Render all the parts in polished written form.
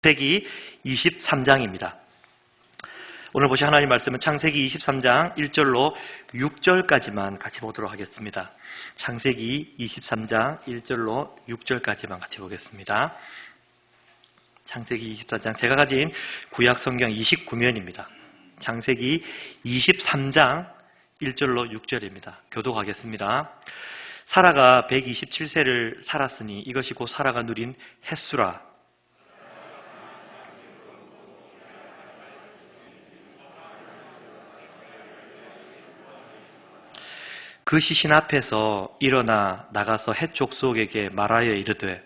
창세기 23장입니다. 오늘 보실 하나님 말씀은 창세기 23장 1절로 6절까지만 같이 보도록 하겠습니다. 창세기 23장 1절로 6절까지만 같이 보겠습니다. 창세기 24장, 제가 가진 구약 성경 29면입니다. 창세기 23장 1절로 6절입니다. 교독하겠습니다. 사라가 127세를 살았으니 이것이 곧 사라가 누린 햇수라. 그 시신 앞에서 일어나 나가서 헷 족속에게 말하여 이르되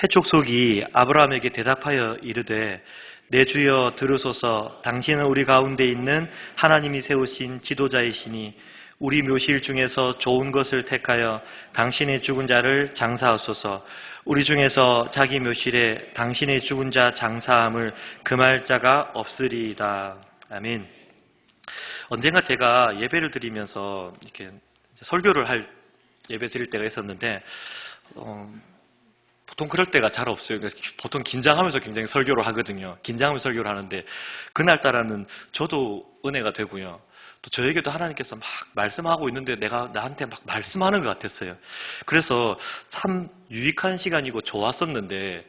헷 족속이 아브라함에게 대답하여 이르되 내 주여 들으소서. 당신은 우리 가운데 있는 하나님이 세우신 지도자이시니 우리 묘실 중에서 좋은 것을 택하여 당신의 죽은 자를 장사하소서. 우리 중에서 자기 묘실에 당신의 죽은 자 장사함을 금할 자가 없으리이다. 아멘. 언젠가 제가 예배를 드리면서 이렇게 설교를 할 예배 드릴 때가 있었는데 보통 그럴 때가 잘 없어요. 보통 긴장하면서 굉장히 설교를 하거든요. 긴장하면서 설교를 하는데 그날따라는 저도 은혜가 되고요. 또 저에게도 하나님께서 막 말씀하고 있는데 내가 나한테 막 말씀하는 것 같았어요. 그래서 참 유익한 시간이고 좋았었는데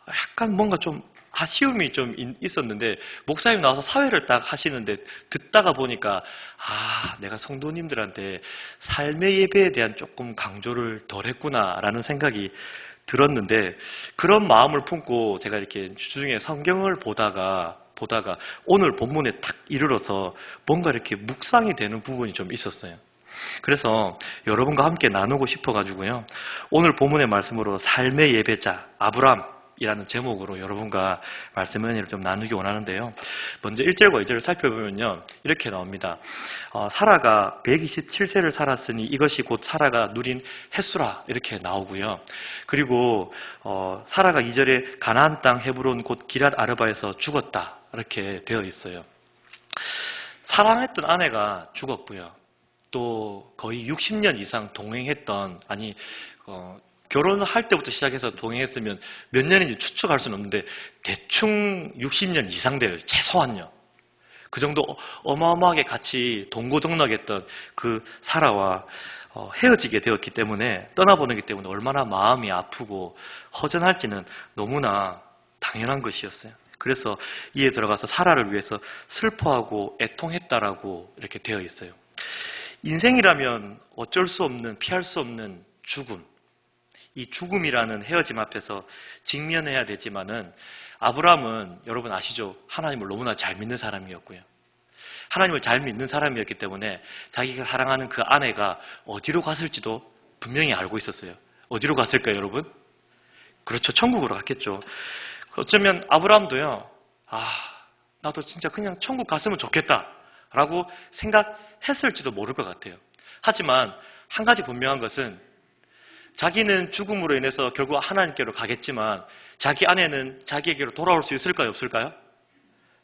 약간 뭔가 좀 아쉬움이 좀 있었는데 목사님 나와서 사회를 딱 하시는데 듣다가 보니까 내가 성도님들한테 삶의 예배에 대한 조금 강조를 덜 했구나라는 생각이 들었는데 그런 마음을 품고 제가 이렇게 주중에 성경을 보다가 오늘 본문에 딱 이르러서 뭔가 이렇게 묵상이 되는 부분이 좀 있었어요. 그래서 여러분과 함께 나누고 싶어가지고요. 오늘 본문의 말씀으로 삶의 예배자 아브람이라는 제목으로 여러분과 말씀 은혜를 좀 나누기 원하는데요. 먼저 1절과 2절을 살펴보면요. 이렇게 나옵니다. 사라가 127세를 살았으니 이것이 곧 사라가 누린 햇수라 이렇게 나오고요. 그리고 사라가 2절에 가나안 땅 헤브론 곧 기럇 아르바에서 죽었다. 이렇게 되어 있어요. 사랑했던 아내가 죽었고요. 또 거의 60년 이상 동행했던 결혼을 할 때부터 시작해서 동행했으면 몇 년인지 추측할 수는 없는데 대충 60년 이상 돼요. 최소한요. 그 정도 어마어마하게 같이 동고동락했던 그 사라와 헤어지게 되었기 때문에 떠나보내기 때문에 얼마나 마음이 아프고 허전할지는 너무나 당연한 것이었어요. 그래서 이에 들어가서 사라를 위해서 슬퍼하고 애통했다라고 이렇게 되어 있어요. 인생이라면 어쩔 수 없는, 피할 수 없는 죽음. 이 죽음이라는 헤어짐 앞에서 직면해야 되지만은 아브라함은 여러분 아시죠? 하나님을 너무나 잘 믿는 사람이었고요. 하나님을 잘 믿는 사람이었기 때문에 자기가 사랑하는 그 아내가 어디로 갔을지도 분명히 알고 있었어요. 어디로 갔을까요, 여러분? 그렇죠. 천국으로 갔겠죠. 어쩌면 아브라함도요, 나도 진짜 그냥 천국 갔으면 좋겠다 라고 생각했을지도 모를 것 같아요. 하지만 한 가지 분명한 것은 자기는 죽음으로 인해서 결국 하나님께로 가겠지만 자기 아내는 자기에게로 돌아올 수 있을까요? 없을까요?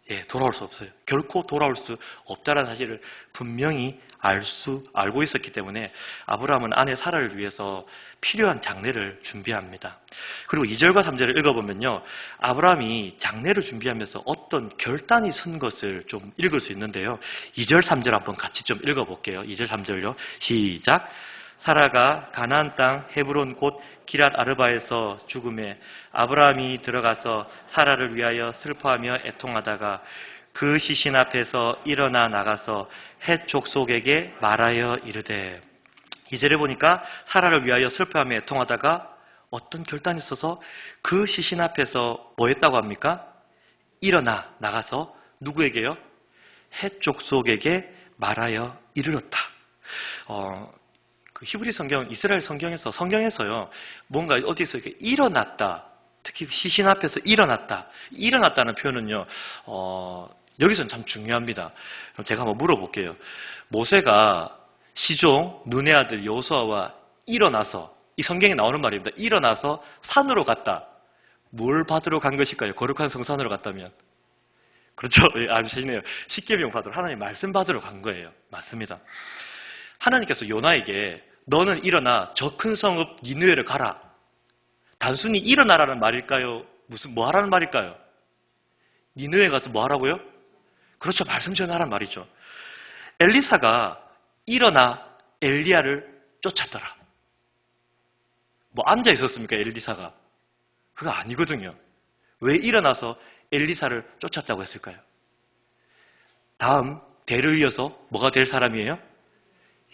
예, 돌아올 수 없어요. 결코 돌아올 수 없다는 사실을 분명히 알고 있었기 때문에 아브라함은 아내 사라를 위해서 필요한 장례를 준비합니다. 그리고 2절과 3절을 읽어보면요. 아브라함이 장례를 준비하면서 어떤 결단이 선 것을 좀 읽을 수 있는데요. 2절, 3절 한번 같이 좀 읽어볼게요. 2절, 3절요. 시작! 사라가 가나안 땅 헤브론 곧 기럇 아르바에서 죽음에 아브라함이 들어가서 사라를 위하여 슬퍼하며 애통하다가 그 시신 앞에서 일어나 나가서 헷 족속에게 말하여 이르되. 2절에 보니까 사라를 위하여 슬퍼하며 애통하다가 어떤 결단이 있어서 그 시신 앞에서 뭐 했다고 합니까? 일어나 나가서 누구에게요? 헷 족속에게 말하여 이르렀다. 그 히브리 성경, 이스라엘 성경에서요, 뭔가 어디서 이렇게 일어났다, 특히 시신 앞에서 일어났다는 표현은요, 여기서는 참 중요합니다. 그럼 제가 한번 물어볼게요. 모세가 시종 눈의 아들 여호수아와 일어나서, 이 성경에 나오는 말입니다. 일어나서 산으로 갔다. 뭘 받으러 간 것일까요? 거룩한 성산으로 갔다면 그렇죠. 예, 아시네요. 십계명 받으러 하나님 말씀 받으러 간 거예요. 맞습니다. 하나님께서 요나에게 너는 일어나 저 큰 성읍 니느웨를 가라. 단순히 일어나라는 말일까요? 뭐 하라는 말일까요? 니느웨 가서 뭐 하라고요? 그렇죠. 말씀 전하라는 말이죠. 엘리사가 일어나 엘리야를 쫓았더라. 뭐 앉아 있었습니까? 엘리사가. 그거 아니거든요. 왜 일어나서 엘리사를 쫓았다고 했을까요? 다음 대를 이어서 뭐가 될 사람이에요?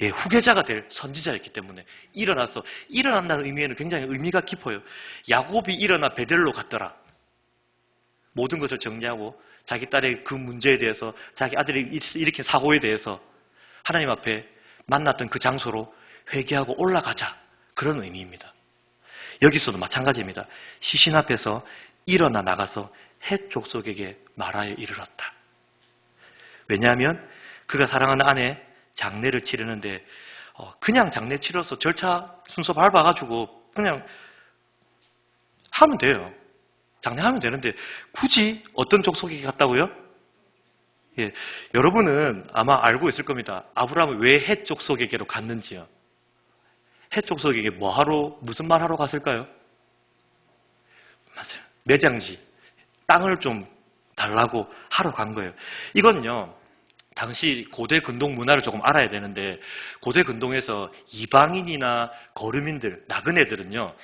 예, 후계자가 될 선지자였기 때문에 일어난다는 의미에는 굉장히 의미가 깊어요. 야곱이 일어나 베델로 갔더라. 모든 것을 정리하고 자기 딸의 그 문제에 대해서 자기 아들이 일으킨 사고에 대해서 하나님 앞에 만났던 그 장소로 회개하고 올라가자. 그런 의미입니다. 여기서도 마찬가지입니다. 시신 앞에서 일어나 나가서 헷 족속에게 말하여 이르렀다. 왜냐하면 그가 사랑하는 아내 장례를 치르는데 그냥 장례 치러서 절차 순서 밟아가지고 그냥 하면 돼요. 장례하면 되는데 굳이 어떤 족속에게 갔다고요? 예, 여러분은 아마 알고 있을 겁니다. 아브라함이 왜 헷 족속에게로 갔는지요. 헷 족속에게 무슨 말 하러 갔을까요? 맞아요. 매장지, 땅을 좀 달라고 하러 간 거예요. 이건요, 당시 고대 근동 문화를 조금 알아야 되는데, 고대 근동에서 이방인이나 거류민들, 나그네들은요,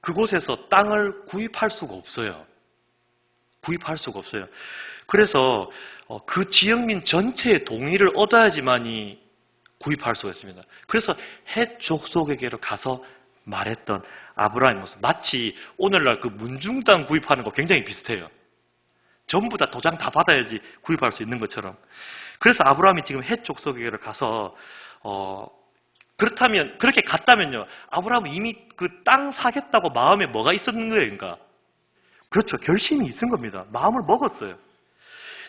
그곳에서 땅을 구입할 수가 없어요. 구입할 수가 없어요. 그래서 그 지역민 전체의 동의를 얻어야지만이 구입할 수가 있습니다. 그래서 헷 족속에게로 가서 말했던 아브라함의 모습. 마치 오늘날 그 문중당 구입하는 거 굉장히 비슷해요. 전부 다 도장 다 받아야지 구입할 수 있는 것처럼. 그래서 아브라함이 지금 헷 족속에게로 가서 그렇다면 그렇게 갔다면요. 아브라함은 이미 그 땅 사겠다고 마음에 뭐가 있었는 거예요, 그러니까. 그렇죠. 결심이 있은 겁니다. 마음을 먹었어요.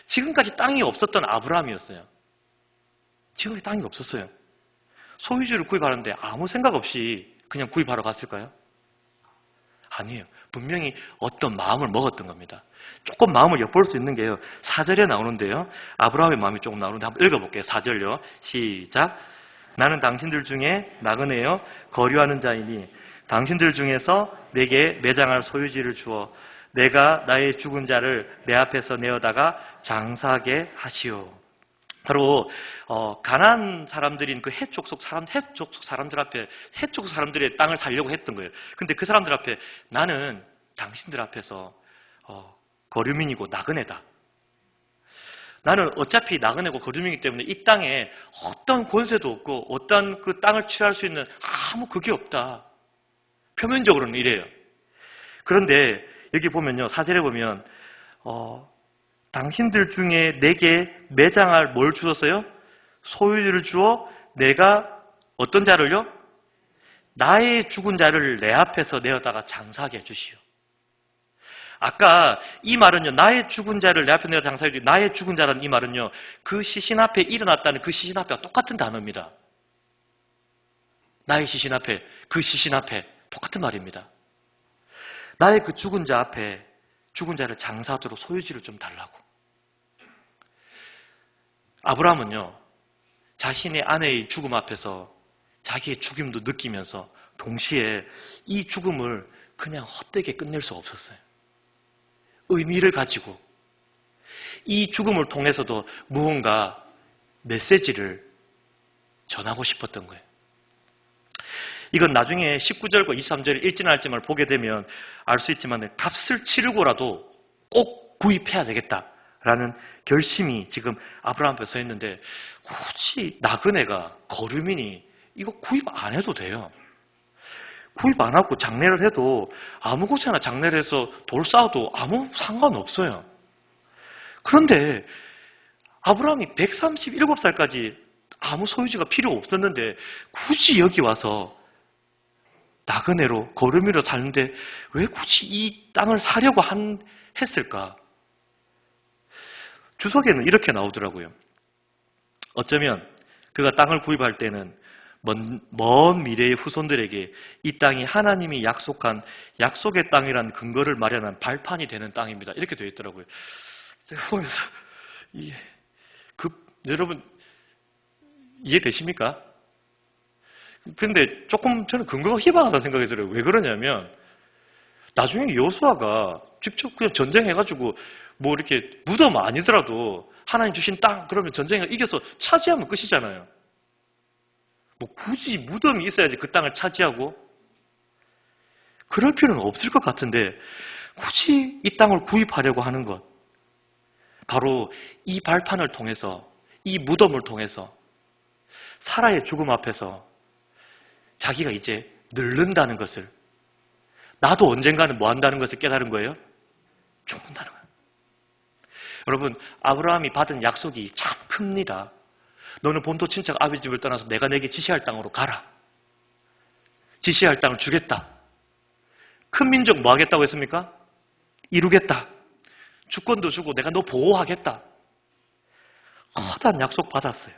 지금까지 땅이 없었던 아브라함이었어요. 지금까지 땅이 없었어요. 소유주를 구입하는데 아무 생각 없이 그냥 구입하러 갔을까요? 아니에요. 분명히 어떤 마음을 먹었던 겁니다. 조금 마음을 엿볼 수 있는 게요. 4절에 나오는데요. 아브라함의 마음이 조금 나오는데 한번 읽어볼게요. 4절요. 시작. 나는 당신들 중에 나그네요 거류하는 자이니 당신들 중에서 내게 매장할 소유지를 주어 내가 나의 죽은 자를 내 앞에서 내어다가 장사하게 하시오. 바로 가나안 사람들인 그 헷 족속 사람들 앞에 헷 족속 사람들의 땅을 살려고 했던 거예요. 근데 그 사람들 앞에 나는 당신들 앞에서 거류민이고 나그네다. 나는 어차피 나그네고 거류민이기 때문에 이 땅에 어떤 권세도 없고 어떤 그 땅을 취할 수 있는 아무 그게 없다. 표면적으로는 이래요. 그런데 여기 보면요. 4절에 보면 당신들 중에 내게 매장할 뭘 주었어요? 소유를 주어 내가 어떤 자를요? 나의 죽은 자를 내 앞에서 내어다가 장사하게 해주시오. 아까 이 말은요. 나의 죽은 자를 내 앞에 내어 장사해 주시오. 나의 죽은 자라는 이 말은요. 그 시신 앞에 일어났다는 그 시신 앞에와 똑같은 단어입니다. 나의 시신 앞에, 그 시신 앞에 똑같은 말입니다. 나의 그 죽은 자 앞에 죽은 자를 장사하도록 소유지를 좀 달라고. 아브라함은요. 자신의 아내의 죽음 앞에서 자기의 죽임도 느끼면서 동시에 이 죽음을 그냥 헛되게 끝낼 수 없었어요. 의미를 가지고 이 죽음을 통해서도 무언가 메시지를 전하고 싶었던 거예요. 이건 나중에 19절과 23절의 일진할지만 보게 되면 알 수 있지만 값을 치르고라도 꼭 구입해야 되겠다라는 결심이 지금 아브라함 앞에 서 있는데 굳이 나그네가 거류민이 이거 구입 안 해도 돼요. 구입 안 하고 장례를 해도 아무 곳에나 장례를 해서 돌 쌓아도 아무 상관없어요. 그런데 아브라함이 137살까지 아무 소유지가 필요 없었는데 굳이 여기 와서 나그네로 거류민으로 사는데 왜 굳이 이 땅을 사려고 했을까? 주석에는 이렇게 나오더라고요. 어쩌면 그가 땅을 구입할 때는 먼 미래의 후손들에게 이 땅이 하나님이 약속한 약속의 땅이란 근거를 마련한 발판이 되는 땅입니다. 이렇게 되어 있더라고요. 제가 보면서 여러분 이해되십니까? 근데 조금 저는 근거가 희박하다는 생각이 들어요. 왜 그러냐면 나중에 여호수아가 직접 그냥 전쟁해가지고 뭐 이렇게 무덤 아니더라도 하나님 주신 땅 그러면 전쟁을 이겨서 차지하면 끝이잖아요. 뭐 굳이 무덤이 있어야지 그 땅을 차지하고 그럴 필요는 없을 것 같은데 굳이 이 땅을 구입하려고 하는 것 바로 이 발판을 통해서 이 무덤을 통해서 사라의 죽음 앞에서 자기가 이제 늙는다는 것을 나도 언젠가는 뭐 한다는 것을 깨달은 거예요? 죽는다는 거예요. 여러분 아브라함이 받은 약속이 참 큽니다. 너는 본토 친척 아비 집을 떠나서 내가 내게 지시할 땅으로 가라. 지시할 땅을 주겠다. 큰 민족 뭐 하겠다고 했습니까? 이루겠다. 주권도 주고 내가 너 보호하겠다. 커다란 약속 받았어요.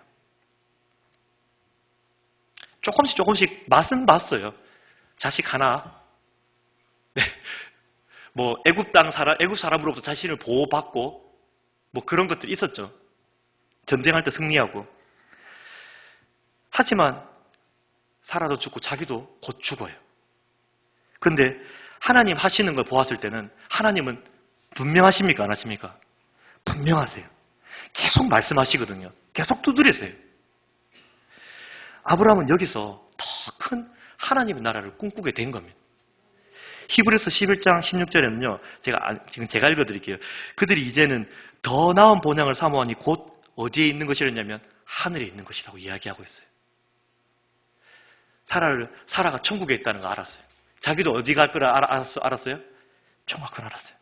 조금씩 맛은 봤어요. 자식 하나. 네. 뭐 애굽 사람으로부터 자신을 보호받고 뭐 그런 것들이 있었죠. 전쟁할 때 승리하고. 하지만 사라도 죽고 자기도 곧 죽어요. 그런데 하나님 하시는 걸 보았을 때는 하나님은 분명하십니까? 안 하십니까? 분명하세요. 계속 말씀하시거든요. 계속 두드리세요. 아브라함은 여기서 더 큰 하나님의 나라를 꿈꾸게 된 겁니다. 히브리서 11장 16절에는요. 지금 제가 읽어드릴게요. 그들이 이제는 더 나은 본향을 사모하니 곧 어디에 있는 것이었냐면 하늘에 있는 것이라고 이야기하고 있어요. 사라가 천국에 있다는 거 알았어요. 자기도 어디 갈 거를 알았어요? 천국 걸 알았어요.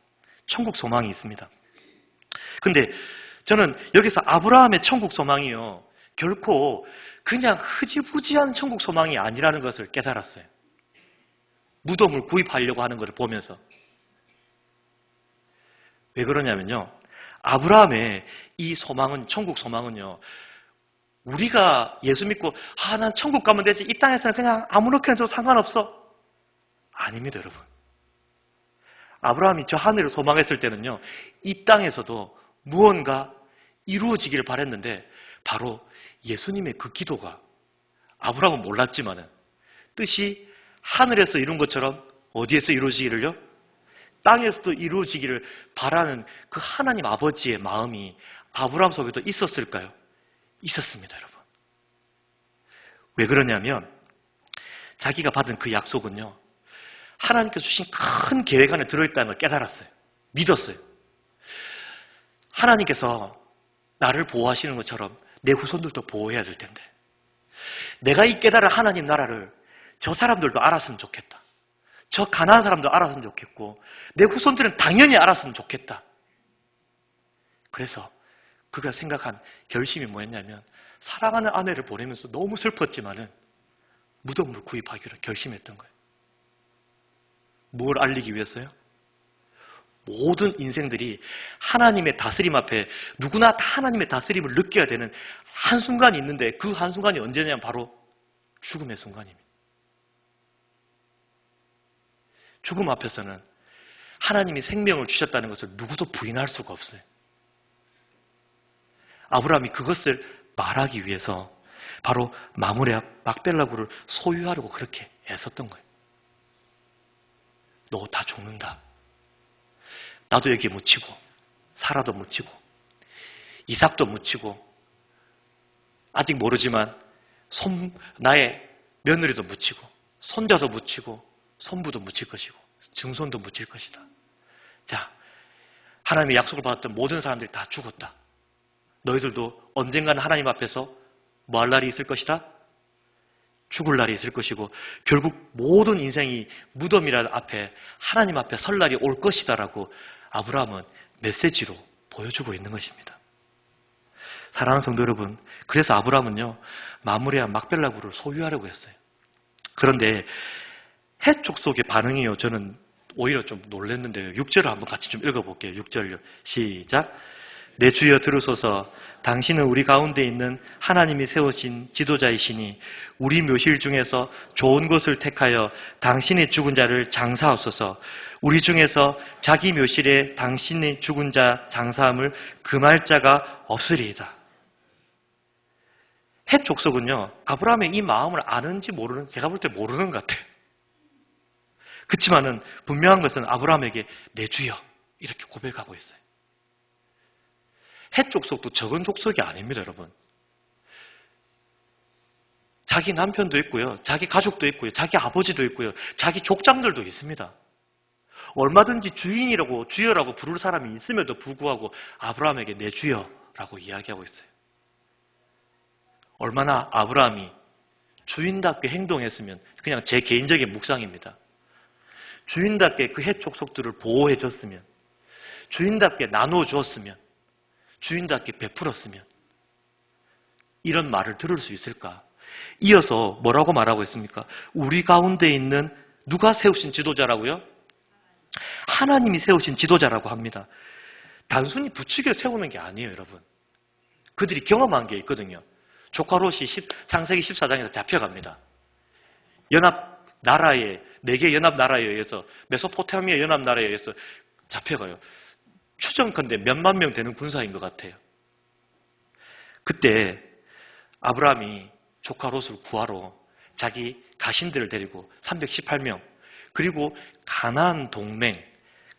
천국 소망이 있습니다. 근데 저는 여기서 아브라함의 천국 소망이요. 결코 그냥 흐지부지한 천국 소망이 아니라는 것을 깨달았어요. 무덤을 구입하려고 하는 것을 보면서. 왜 그러냐면요. 아브라함의 이 소망은, 천국 소망은요. 우리가 예수 믿고 난 천국 가면 되지. 이 땅에서는 그냥 아무렇게나 해도 상관없어. 아닙니다, 여러분. 아브라함이 저 하늘을 소망했을 때는요. 이 땅에서도 무언가 이루어지기를 바랬는데 바로 예수님의 그 기도가 아브라함은 몰랐지만은 뜻이 하늘에서 이룬 것처럼 어디에서 이루어지기를요? 땅에서도 이루어지기를 바라는 그 하나님 아버지의 마음이 아브라함 속에도 있었을까요? 있었습니다, 여러분. 왜 그러냐면 자기가 받은 그 약속은요. 하나님께서 주신 큰 계획 안에 들어있다는 걸 깨달았어요. 믿었어요. 하나님께서 나를 보호하시는 것처럼 내 후손들도 보호해야 될 텐데 내가 이 깨달은 하나님 나라를 저 사람들도 알았으면 좋겠다. 저 가난한 사람도 알았으면 좋겠고 내 후손들은 당연히 알았으면 좋겠다. 그래서 그가 생각한 결심이 뭐였냐면 사랑하는 아내를 보내면서 너무 슬펐지만은 무덤을 구입하기로 결심했던 거예요. 뭘 알리기 위해서요? 모든 인생들이 하나님의 다스림 앞에 누구나 다 하나님의 다스림을 느껴야 되는 한순간이 있는데 그 한순간이 언제냐면 바로 죽음의 순간입니다. 죽음 앞에서는 하나님이 생명을 주셨다는 것을 누구도 부인할 수가 없어요. 아브라함이 그것을 말하기 위해서 바로 마므레 막벨라구를 소유하려고 그렇게 애썼던 거예요. 너 다 죽는다. 나도 여기에 묻히고 사라도 묻히고 이삭도 묻히고 아직 모르지만 나의 며느리도 묻히고 손자도 묻히고 손부도 묻힐 것이고 증손도 묻힐 것이다. 자, 하나님의 약속을 받았던 모든 사람들이 다 죽었다. 너희들도 언젠가는 하나님 앞에서 뭐 할 날이 있을 것이다? 죽을 날이 있을 것이고 결국 모든 인생이 무덤이라는 앞에 하나님 앞에 설 날이 올 것이다라고 아브라함은 메시지로 보여주고 있는 것입니다. 사랑하는 성도 여러분, 그래서 아브라함은요 마므레와 막벨라구를 소유하려고 했어요. 그런데 헷 족속의 반응이요 저는 오히려 좀 놀랐는데요. 6절을 한번 같이 좀 읽어볼게요. 6절요. 시작. 내 주여 들으소서. 당신은 우리 가운데 있는 하나님이 세우신 지도자이시니 우리 묘실 중에서 좋은 것을 택하여 당신의 죽은 자를 장사하소서. 우리 중에서 자기 묘실에 당신의 죽은 자 장사함을 금할 자가 없으리이다. 헷 족속은요, 아브라함의 이 마음을 아는지 모르는, 제가 볼 때 모르는 것 같아요. 그렇지만은 분명한 것은 아브라함에게 내 주여 이렇게 고백하고 있어요. 헷 족속도 적은 족속이 아닙니다, 여러분. 자기 남편도 있고요, 자기 가족도 있고요, 자기 아버지도 있고요, 자기 족장들도 있습니다. 얼마든지 주인이라고 주여라고 부를 사람이 있음에도 불구하고 아브라함에게 내 주여라고 이야기하고 있어요. 얼마나 아브라함이 주인답게 행동했으면, 그냥 제 개인적인 묵상입니다. 주인답게 그 헷 족속들을 보호해 줬으면, 주인답게 나눠 주었으면, 주인답게 베풀었으면 이런 말을 들을 수 있을까? 이어서 뭐라고 말하고 있습니까? 우리 가운데 있는 누가 세우신 지도자라고요? 하나님이 세우신 지도자라고 합니다. 단순히 부추겨 세우는 게 아니에요, 여러분. 그들이 경험한 게 있거든요. 조카 롯이 창세기 14장에서 잡혀갑니다. 연합나라에, 4개 연합나라에 의해서, 메소포타미아 연합나라에 의해서 잡혀가요. 추정컨대 몇만 명 되는 군사인 것 같아요. 그때 아브라함이 조카 롯을 구하러 자기 가신들을 데리고 318명, 그리고 가나안 동맹,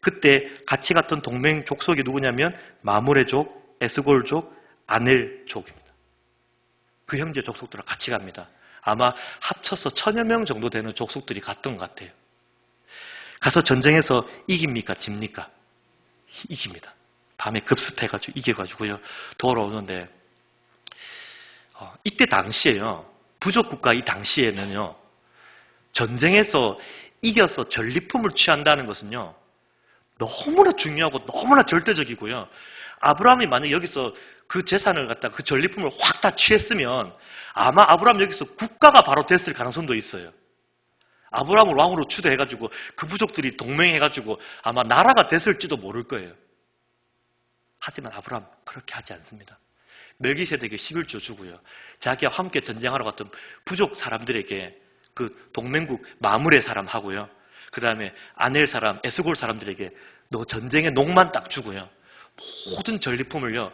그때 같이 갔던 동맹 족속이 누구냐면 마므레족, 에스골족, 아넬족입니다. 그 형제 족속들과 같이 갑니다. 아마 합쳐서 1000여 명 정도 되는 족속들이 갔던 것 같아요. 가서 전쟁에서 이깁니까? 집니까? 이깁니다. 밤에 급습해가지고 이겨가지고요. 돌아오는데 이때 당시에요. 부족국가 이 당시에는요. 전쟁에서 이겨서 전리품을 취한다는 것은요. 너무나 중요하고 너무나 절대적이고요. 아브라함이 만약 여기서 그 재산을 갖다 그 전리품을 확 다 취했으면 아마 아브라함 여기서 국가가 바로 됐을 가능성도 있어요. 아브라함을 왕으로 추대해가지고 그 부족들이 동맹해가지고 아마 나라가 됐을지도 모를 거예요. 하지만 아브라함 그렇게 하지 않습니다. 멜기세덱에게 11조 주고요. 자기와 함께 전쟁하러 갔던 부족 사람들에게 그 동맹국 마므레 사람하고요. 그 다음에 아넬 사람, 에스골 사람들에게 너 전쟁의 녹만 딱 주고요. 모든 전리품을요.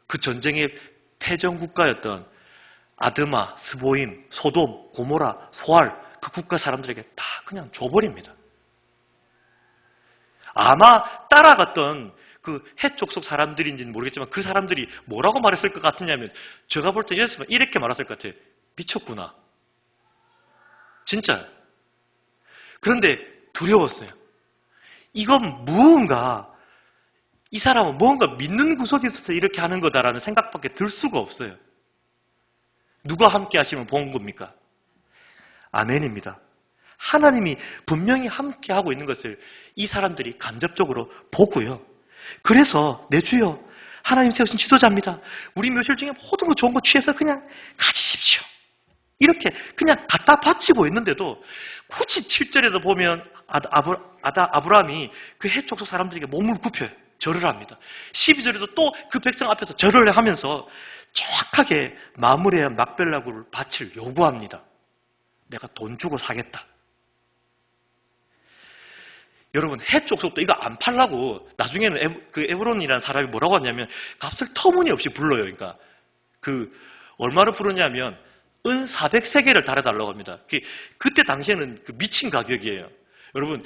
그 전쟁의 패전국가였던 아드마, 스보임, 소돔, 고모라, 소알 그 국가 사람들에게 다 그냥 줘버립니다. 아마 따라갔던 그 헷 족속 사람들인지는 모르겠지만 그 사람들이 뭐라고 말했을 것 같으냐면 제가 볼 때 이렇게 말했을 것 같아요. 미쳤구나. 진짜. 그런데 두려웠어요. 이건 무언가 이 사람은 뭔가 믿는 구석이 있어서 이렇게 하는 거다라는 생각밖에 들 수가 없어요. 누가 함께 하시면 본 겁니까? 아멘입니다. 하나님이 분명히 함께 하고 있는 것을 이 사람들이 간접적으로 보고요. 그래서 내 주여 하나님 세우신 지도자입니다. 우리 묘실 중에 모든 거 좋은 거 취해서 그냥 가지십시오. 이렇게 그냥 갖다 바치고 있는데도 굳이 7절에도 보면 아브라함이 그 헷 족속 사람들에게 몸을 굽혀요. 절을 합니다. 12절에도 또 그 백성 앞에서 절을 하면서 정확하게 마므레와 막벨라구를 바칠 요구합니다. 내가 돈 주고 사겠다. 여러분 헷 족속도 이거 안 팔라고 나중에는 그 에브론이라는 사람이 뭐라고 하냐면 값을 터무니없이 불러요. 그러니까 그 얼마를 부르냐면 은 400세겔을 달아달라고 합니다. 그때 당시에는 그 미친 가격이에요. 여러분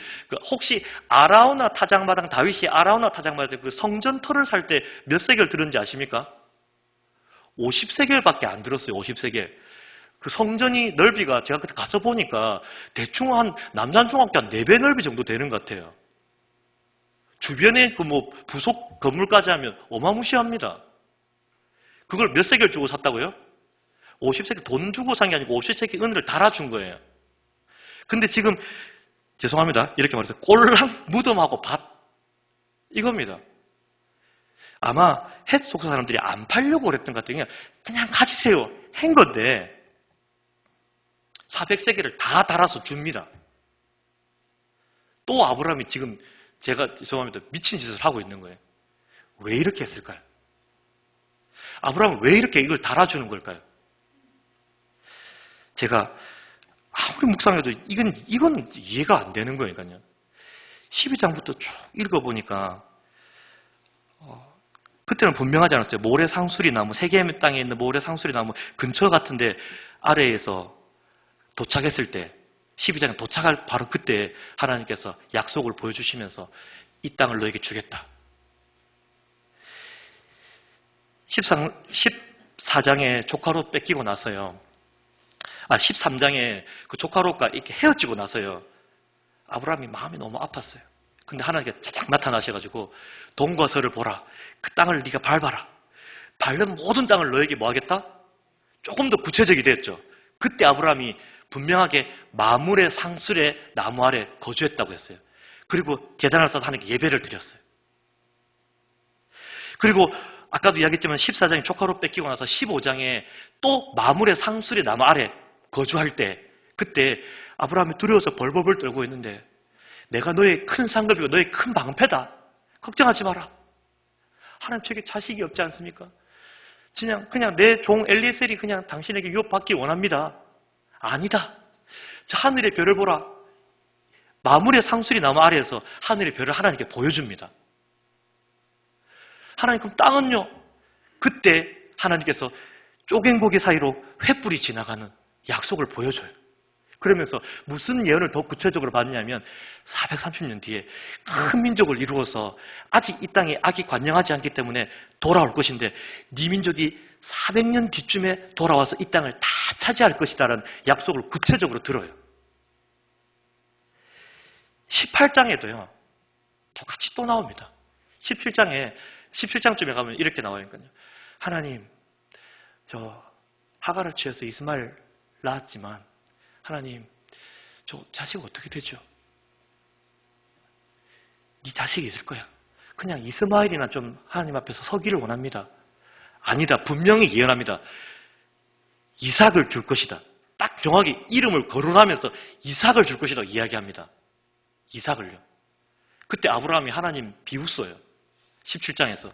혹시 아라우나 타작마당 다윗이 아라우나 타작마당 그 성전터를 살 때 몇 세겔 들었는지 아십니까? 50세겔밖에 안 들었어요. 50세겔. 그 성전이 넓이가 제가 그때 가서 보니까 대충 한 남산중학교 한 4배 넓이 정도 되는 것 같아요. 주변에 그 뭐 부속 건물까지 하면 어마무시합니다. 그걸 몇 세겔 주고 샀다고요? 50세겔 돈 주고 산 게 아니고 50세겔 은을 달아준 거예요. 근데 지금 죄송합니다. 이렇게 말해서 꼴랑 무덤하고 밭 이겁니다. 아마 헷 족속 사람들이 안 팔려고 그랬던 것 같아요. 그냥 가지세요. 한 건데 400세겔을 다 달아서 줍니다. 또 아브라함이 지금 제가 죄송합니다. 미친 짓을 하고 있는 거예요. 왜 이렇게 했을까요? 아브라함은 왜 이렇게 이걸 달아주는 걸까요? 제가 아무리 묵상해도 이건 이해가 안 되는 거니까요. 12장부터 쭉 읽어보니까 그때는 분명하지 않았어요. 모래 상수리 나무, 세겜 땅에 있는 모래 상수리 나무 근처 같은데 아래에서 도착했을 때 12장에 도착할 바로 그때 하나님께서 약속을 보여주시면서 이 땅을 너에게 주겠다. 14장에 조카롯 뺏기고 나서요. 13장에 그 조카롯과 이렇게 헤어지고 나서요. 아브라함이 마음이 너무 아팠어요. 근데 하나님께서 차작 나타나셔가지고 동과 서를 보라. 그 땅을 네가 밟아라. 밟는 모든 땅을 너에게 뭐 하겠다? 조금 더 구체적이 됐죠. 그때 아브라함이 분명하게 마물의 상술의 나무 아래 거주했다고 했어요. 그리고 제단을 쌓아서 하나님께 예배를 드렸어요. 그리고 아까도 이야기했지만 14장에 조카로 뺏기고 나서 15장에 또 마물의 상술의 나무 아래 거주할 때 그때 아브라함이 두려워서 벌벌벌 떨고 있는데 내가 너의 큰 상급이고 너의 큰 방패다. 걱정하지 마라. 하나님 저에게 자식이 없지 않습니까? 그냥 내 종 엘리에셀이 그냥 당신에게 유업받기 원합니다. 아니다. 저 하늘의 별을 보라. 마물의 상술이 나무 아래에서 하늘의 별을 하나님께 보여줍니다. 하나님 그럼 땅은요? 그때 하나님께서 쪼갱고개 사이로 횃불이 지나가는 약속을 보여줘요. 그러면서 무슨 예언을 더 구체적으로 받느냐면 430년 뒤에 큰 민족을 이루어서 아직 이 땅에 악이 관영하지 않기 때문에 돌아올 것인데 네 민족이 400년 뒤쯤에 돌아와서 이 땅을 다 차지할 것이다라는 약속을 구체적으로 들어요. 18장에도요. 똑같이 또 나옵니다. 17장쯤에 가면 이렇게 나와요. 하나님, 저 하가를 취해서 이스마엘 낳았지만 하나님, 저 자식 어떻게 되죠? 네 자식이 있을 거야. 그냥 이스마엘이나 좀 하나님 앞에서 서기를 원합니다. 아니다. 분명히 예언합니다. 이삭을 줄 것이다. 딱 정확히 이름을 거론하면서 이삭을 줄 것이라고 이야기합니다. 이삭을요. 그때 아브라함이 하나님 비웃어요. 17장에서.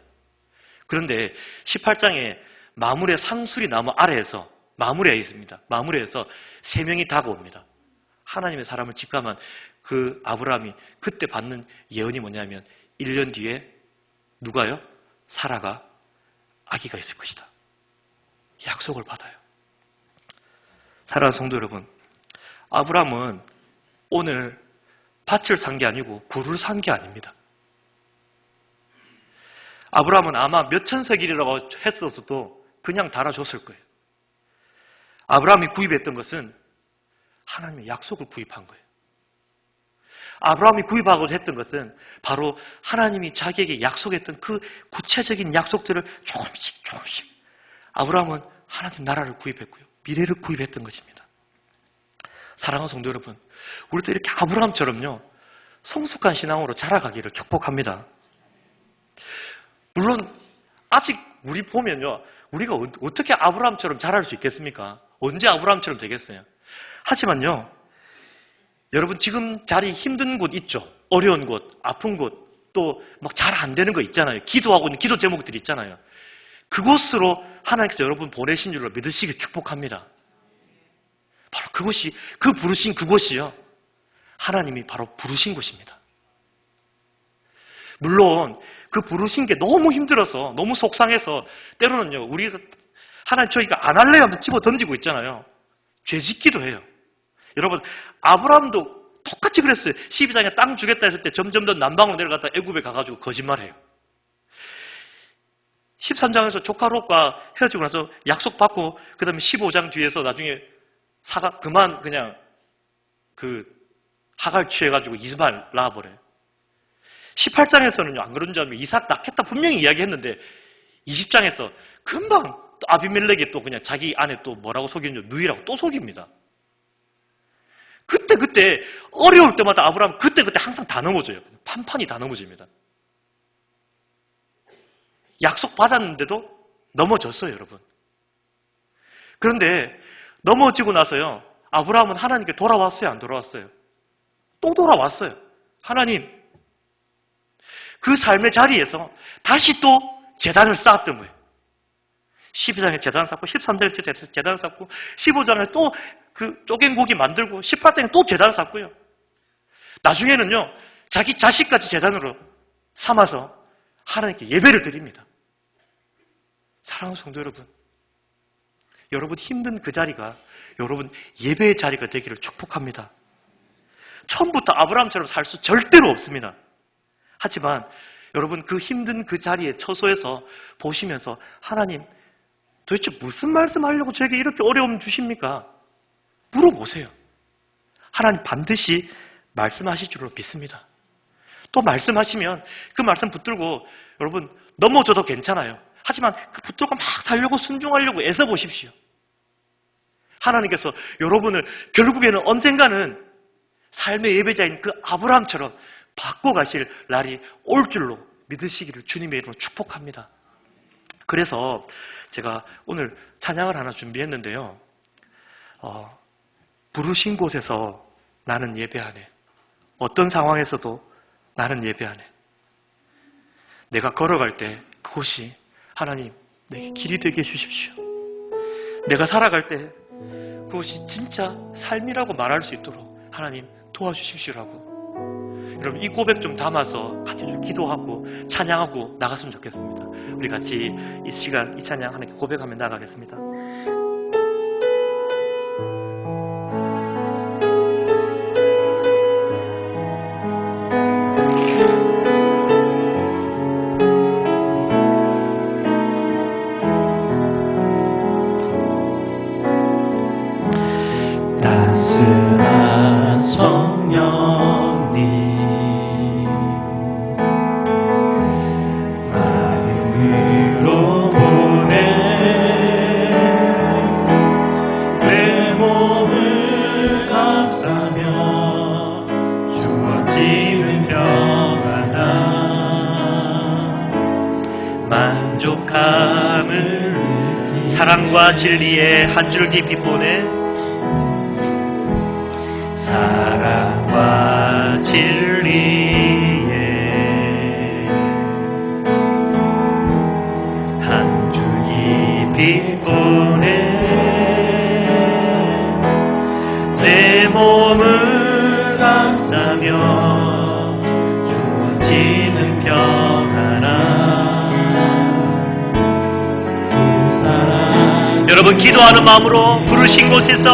그런데 18장에 마물의 상수리 나무 아래에서 마물에 있습니다. 마물에서 세 명이 다가옵니다. 하나님의 사람을 직감한 그 아브라함이 그때 받는 예언이 뭐냐면 1년 뒤에 누가요? 사라가 아기가 있을 것이다. 약속을 받아요. 사랑하는 성도 여러분, 아브라함은 오늘 밭을 산 게 아니고 굴을 산 게 아닙니다. 아브라함은 아마 몇천 세겔이라고 했었어도 그냥 달아줬을 거예요. 아브라함이 구입했던 것은 하나님의 약속을 구입한 거예요. 아브라함이 구입하고자 했던 것은 바로 하나님이 자기에게 약속했던 그 구체적인 약속들을 조금씩 아브라함은 하나님 나라를 구입했고요. 미래를 구입했던 것입니다. 사랑하는 성도 여러분, 우리도 이렇게 아브라함처럼요. 성숙한 신앙으로 자라가기를 축복합니다. 물론 아직 우리 보면요. 우리가 어떻게 아브라함처럼 자랄 수 있겠습니까? 언제 아브라함처럼 되겠어요? 하지만요. 여러분 지금 자리 힘든 곳 있죠? 어려운 곳, 아픈 곳, 또 막 잘 안 되는 거 있잖아요. 기도하고 있는 기도 제목들이 있잖아요. 그곳으로 하나님께서 여러분 보내신 줄로 믿으시길 축복합니다. 바로 그곳이, 그 부르신 그곳이요. 하나님이 바로 부르신 곳입니다. 물론 그 부르신 게 너무 힘들어서 너무 속상해서 때로는요. 우리가 하나님 저희가 안 할래요 하면서 집어 던지고 있잖아요. 죄 짓기도 해요. 여러분 아브라함도 똑같이 그랬어요. 12장에 땅 주겠다 했을 때 점점 더 남방으로 내려갔다 애굽에 가가지고 거짓말해요. 13장에서 조카 롯과 헤어지고 나서 약속받고 그 다음에 15장 뒤에서 나중에 사가 그만 그냥 그 하갈 취해가지고 이스마엘 낳아버려요. 18장에서는요 안 그런 점이 이삭 낳겠다 분명히 이야기했는데 20장에서 금방 또 아비멜렉이 또 그냥 자기 아내 또 뭐라고 속이는지 누이라고 또 속입니다. 그때 어려울 때마다 아브라함 그때 항상 다 넘어져요. 판판이 다 넘어집니다. 약속 받았는데도 넘어졌어요, 여러분. 그런데 넘어지고 나서요. 아브라함은 하나님께 돌아왔어요, 안 돌아왔어요? 또 돌아왔어요. 하나님, 그 삶의 자리에서 다시 또 제단을 쌓았던 거예요. 12장에 제단을 쌓고 13장에 제단을 쌓고 15장에 또 그 쪼갠 고기 만들고 18장에 또 제단을 쌓고요. 나중에는요. 자기 자식까지 제단으로 삼아서 하나님께 예배를 드립니다. 사랑하는 성도 여러분, 여러분 힘든 그 자리가 여러분 예배의 자리가 되기를 축복합니다. 처음부터 아브라함처럼 살 수 절대로 없습니다. 하지만 여러분 그 힘든 그 자리에 처소에서 보시면서 하나님 도대체 무슨 말씀하려고 저에게 이렇게 어려움 주십니까? 물어보세요. 하나님 반드시 말씀하실 줄로 믿습니다. 또 말씀하시면 그 말씀 붙들고 여러분 넘어져도 괜찮아요. 하지만 그 붙들고 막 살려고 순종하려고 애써 보십시오. 하나님께서 여러분을 결국에는 언젠가는 삶의 예배자인 그 아브라함처럼 바꿔가실 날이 올 줄로 믿으시기를 주님의 이름으로 축복합니다. 그래서 제가 오늘 찬양을 하나 준비했는데요. 부르신 곳에서 나는 예배하네. 어떤 상황에서도 나는 예배하네. 내가 걸어갈 때 그곳이 하나님 내게 길이 되게 해주십시오. 내가 살아갈 때 그것이 진짜 삶이라고 말할 수 있도록 하나님 도와주십시오라고. 여러분 이 고백 좀 담아서 같이 좀 기도하고 찬양하고 나갔으면 좋겠습니다. 우리 같이 이 시간 이 찬양 하나님께 고백하며 나가겠습니다. 사랑과 진리의 한 줄기 빛보내 사랑과 진리의 한 줄기 빛보내 내 몸을 감싸며 주어지는 평안함. 여러분 기도하는 마음으로 부르신 곳에서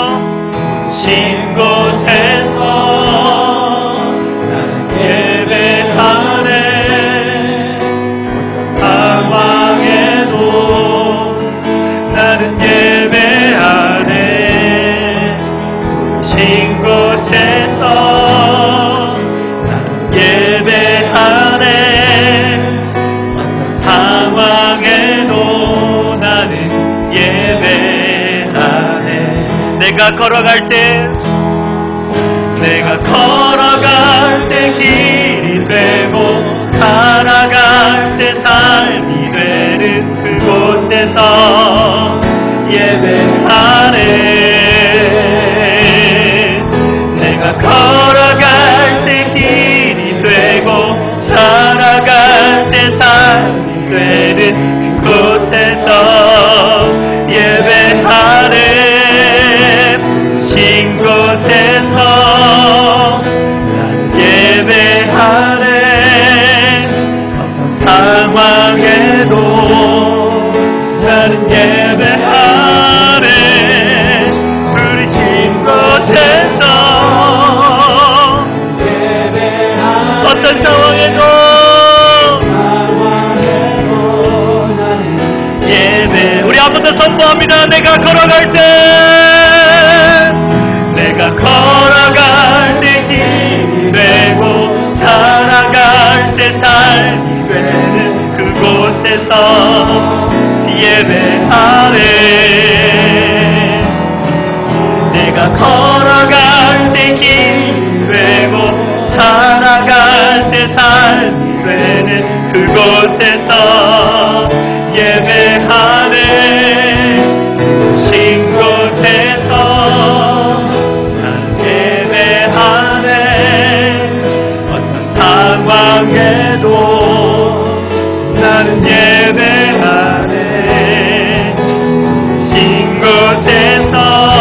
나는 예배하네. 상황에도 나는 예배하네. 부르신 곳에서 나는 예배하네. 상황에도 나는 예배하네. 내가 걸어갈 때 길이 되고 살아갈 때 삶이 되는 그곳에서 예배하네. 내가 걸어갈 때 길이 되고 살아갈 때 삶이 되는 그곳에서 예배하네. 부르신 곳에서 난 예배하네. 어떤 상황에도 나는 예배하네. 부르신 곳에서 예배하네. 어떤 상황에도 우리 한 번 더 선포합니다. 내가 걸어갈 때 힘이 되고 살아갈 때 삶이 되는 그곳에서 예배하네. 내가 걸어갈 때 힘이 되고 살아갈 때 삶이 되는 그곳에서 예배하네. 부르신 곳에서 난 예배하네. 어떤 상황에도 나는 예배하네. 감사합니다.